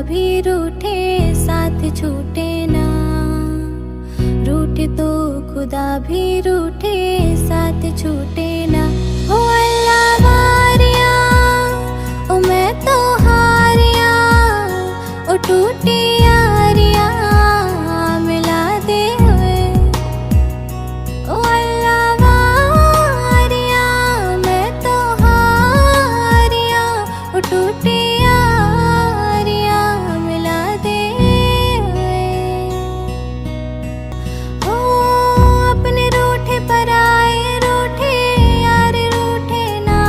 भी रूठे साथ छूटे ना, रूठे तो खुदा भी रूठे साथ छूटे ना। ओ अल्लाह वारिया, ओ मैं तो हारिया, ओ टूटी यारिया मिला दे हुए। ओ अल्लाह वारिया, मैं तो हारिया, ओ टूटी यारिया मिला दे हुए। ओ अपने रूठे पर आए रूठे यार रूठे ना,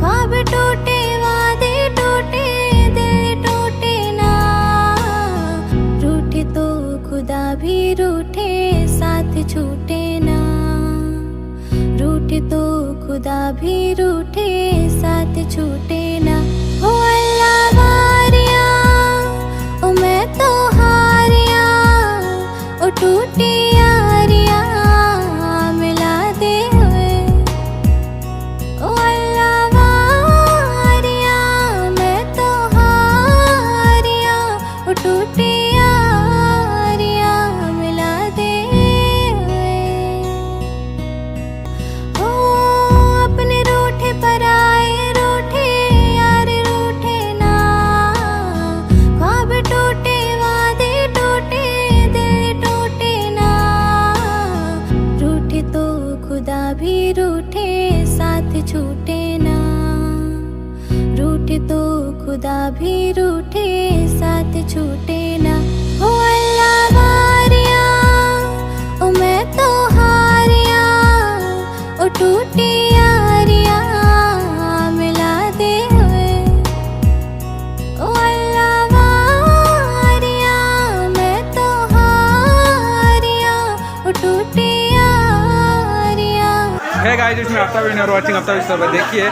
ख्वाब टूटे वादे टूटे दिल टूटे ना, रूठे तो खुदा भी रूठे साथ छूटे ना, रूठे तो खुदा भी रूठे साथ छूटे ना। ओ अल्लाह वारिया, ओ मैं तो हारिया, ओ टूटी यारिया मिला दे हुए। ओ अल्लाह वारिया, मैं तो हारिया, ओ टूटी यारिया मिला दे हुए। ओ अपने रूठे पर आए रूठे यार रूठे ना, ख्वाब टूटे वादे टूटे दिल टूटे ना, रूठे तो खुदा भी रूठे साथ छूटे ना, रूठे तो खुदा भी रूठे साथ छूटे ना। ओ अल्लाह वारिया, ओ मैं तो हारिया, ओ टूटी यारिया मिला दे हुए। ओ अल्लाह वारिया, मैं तो हारिया, ओ टूटी यारिया। है गाइस, इसमें आफ्ताब और वाचिंग आफ्ताब सब देखिए।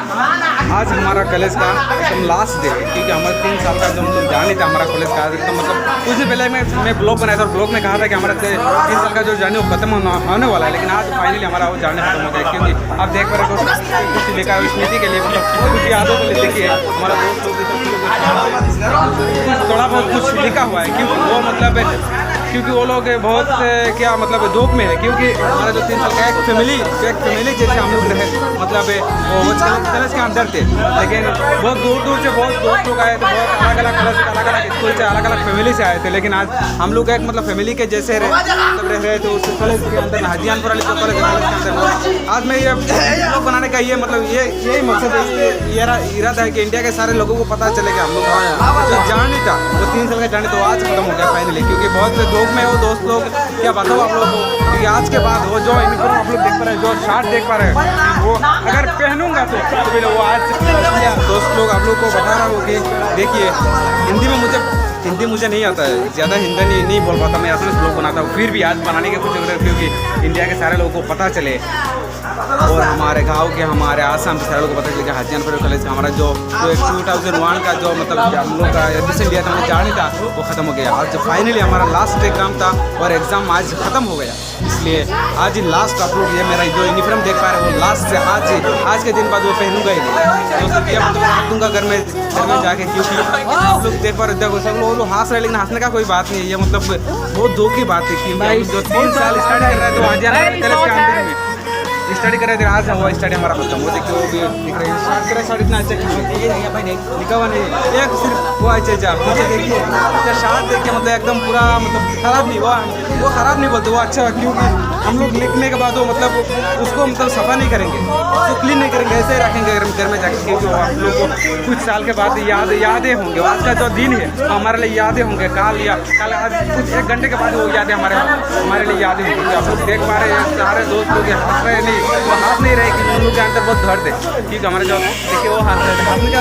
आज हमारा कॉलेज का एकदम लास्ट डे है, क्योंकि हमारा 3 साल का जो मतलब जाने था हमारा कॉलेज का एकदम मतलब कुछ दिन पहले मैं ब्लॉग बनाया था और ब्लॉग में कहा था कि हमारा 3 साल का जो जर्नी वो खत्म होने वाला है, लेकिन आज फाइनली हमारा वो जर्नी खत्म हो गया। क्योंकि आप देख पा रहे हो कुछ लिखा है स्मृति के लिए, मतलब कुछ यादों के लिए देखिए हमारा दोस्त लोग थोड़ा बहुत कुछ लिखा हुआ है, क्योंकि वो मतलब क्योंकि वो लोग बहुत क्या मतलब दुख में है, क्योंकि हमारा जो 3 साल का एक फैमिली जैसे हम लोग रहे, मतलब वो कॉलेज के अंदर थे, लेकिन बहुत दूर दूर से बहुत दोस्त लोग आए थे, बहुत अलग अलग कॉलेज अलग अलग स्कूल से अलग अलग फैमिली से आए थे, लेकिन आज हम लोग एक मतलब फैमिली के जैसे रह रहे थे उस कॉलेज के अंदर, हजियानपुर वाले कॉलेज के अंदर। आज मैं ये ब्लॉग बनाने का ये मतलब यही मकसद है, ये इरादा है कि इंडिया के सारे लोगों को पता चले कि हम लोग जो जर्नी था वो 3 साल का जर्नी तो आज खत्म हो गया फाइनली, क्योंकि बहुत दुख में वो दोस्त लोग क्या बताओ आप लोगों को, क्योंकि आज के बाद वो जो यूनिफॉर्म आप लोग देख पा रहे हैं, जो शर्ट देख पा रहे हैं, वो अगर पहनूंगा तो फिर वो आज दोस्त लोग आप लोग को बता रहा हूँ कि देखिए हिंदी मुझे नहीं आता है, ज़्यादा हिंदी नहीं बोल पाता, मैं असम से ब्लॉग बनाता हूँ, फिर भी आज बनाने की कोशिश करें क्योंकि इंडिया के सारे लोगों को पता चले और हमारे गांव के हमारे आसाम के सारे लोगों को पता चले कि हजियानपुर कॉलेज का हमारा जो 2001 का जो मतलब हम लोग का एडमिशन लिया था, हमें जाने था वो ख़त्म हो गया। आज फाइनली हमारा लास्ट एग्जाम था और एग्ज़ाम आज ख़त्म हो गया, इसलिए आज ही लास्ट आप लोग ये मेरा जो यूनिफॉर्म देख पा रहे हैं वो लास्ट से आज के दिन बाद वो पहनूंगा ही नहीं, तो सब ये मतलब रख दूँगा घर में जाके, क्योंकि आप लोग देख पा रहे देखो सब लोग हंस रहे, लेकिन हंसने का कोई बात नहीं है, ये मतलब बहुत दुख की बात है, क्योंकि जो 3 साल स्टडी कर रहे थे वो हजियानपुर कॉलेज के अंदर में स्टडी कर रहे थे, आज वो स्टडी हमारा खत्म। वो देखिए वो भी दिख रही है शर्ट इतना अच्छा भाई नहीं लिखा हुआ नहीं, एक सिर्फ वो अच्छा मुझे देखिए अच्छा शर्ट देखिए मतलब एकदम पूरा मतलब ख़राब नहीं वो ख़राब नहीं बोलते, वो अच्छा, क्योंकि हम लोग लिखने के बाद वो मतलब उसको मतलब सफ़ा नहीं करेंगे, उसको क्लीन नहीं करेंगे, ऐसे ही रखेंगे घर में जाके, क्योंकि आप लोग को कुछ साल के बाद यादें होंगे, आज का जो दिन है हमारे लिए यादें होंगे, कल आज कुछ 1 घंटे के बाद वो यादें हमारे लिए यादें होंगी। आप लोग देख पा रहे हैं सारे दोस्त लोग हंस रहे नहीं, वो हाथ नहीं रहे कि उन लोग के अंदर बहुत दर्द है, क्योंकि हमारे जो देखिए वो हाथ रहे हाथ क्या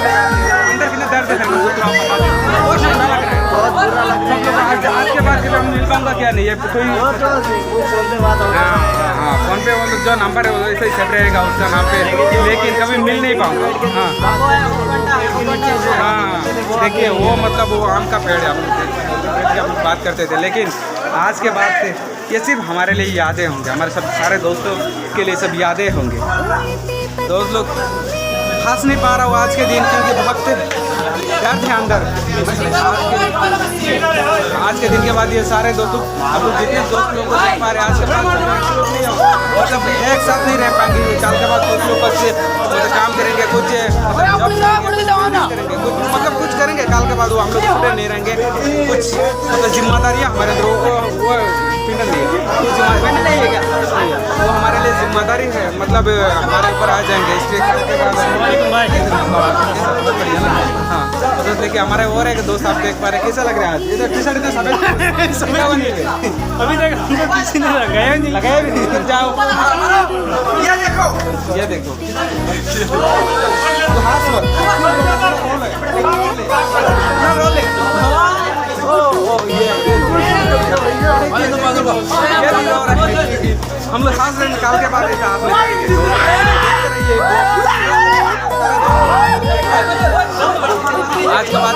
अंदर कितना दर्द है, बहुत ठंडा लग रहा है, बहुत बुरा लग रहा है। आज के बाद हम मिल पाऊंगा क्या नहीं है कोई, हाँ फोन पे वो जो नंबर है वो ऐसे ही सेट रहेगा उसका नाम पे, लेकिन कभी मिल नहीं पाऊंगा। हाँ देखिए वो मतलब वो आम का पेड़ है, हम लोग बात करते थे, लेकिन आज के बाद से ये सिर्फ हमारे लिए यादें होंगे, हमारे सब सारे दोस्तों के लिए सब यादें होंगे। दोस्त लोग हंस नहीं पा रहा हूँ आज के दिन, क्योंकि डर थे अंदर। आज के दिन के बाद ये सारे दोस्तों अब लोग जितने दोस्त लोग को देख पा रहे हैं आज के बाद मतलब एक साथ नहीं रह पाएंगे। कल के बाद कुछ लोग अच्छे मतलब काम करेंगे, कुछ करेंगे, कुछ मतलब कुछ करेंगे। कल के बाद वो हम लोग छुट्टे नहीं रहेंगे। कुछ मतलब जिम्मेदारियाँ हमारे अंदर वो पिंडन दी कुछ जिम्मेदारी नहीं है क्या, वो हमारे लिए जिम्मेदारी है, मतलब हमारे ऊपर आ जाएंगे। इसलिए कल के बाद हाँ तो देखिए हमारे और एक दोस्त आप देख पा रहे हैं कैसा लग रहा है आज। इधर टी शर्ट इधर सफेद अभी तक हमको किसी ने लगाया भी नहीं। जाओ ये देखो तो हाथ मत हम लोग सांस निकाल के बाद ऐसा आज के बाद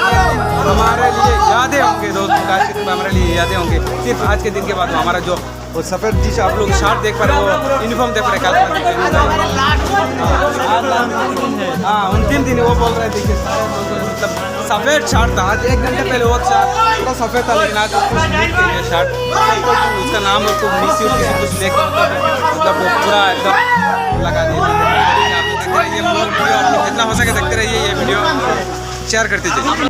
हमारे लिए यादें होंगे दोस्तों। आज के दिन हमारे लिए यादें होंगे सिर्फ आज के दिन के बाद। हमारा जो वो सफ़ेद टी शर्ट आप लोग शर्ट देख पा रहे हो, वो यूनिफॉर्म देख पा रहे हाँ अंतिम दिन वो बोल रहे थे कि मतलब सफ़ेद शर्ट था। आज 1 घंटे पहले वो शर्ट पूरा सफ़ेद था, लेकिन आज कुछ नहीं शर्ट उसका नाम और कुछ मिस कुछ लेकर मतलब पूरा एकदम लगा दिया। आप लोग देखते रहिए वीडियो, आप लोग जितना हो सके देखते रहिए ये वीडियो, शेयर करते जाइए।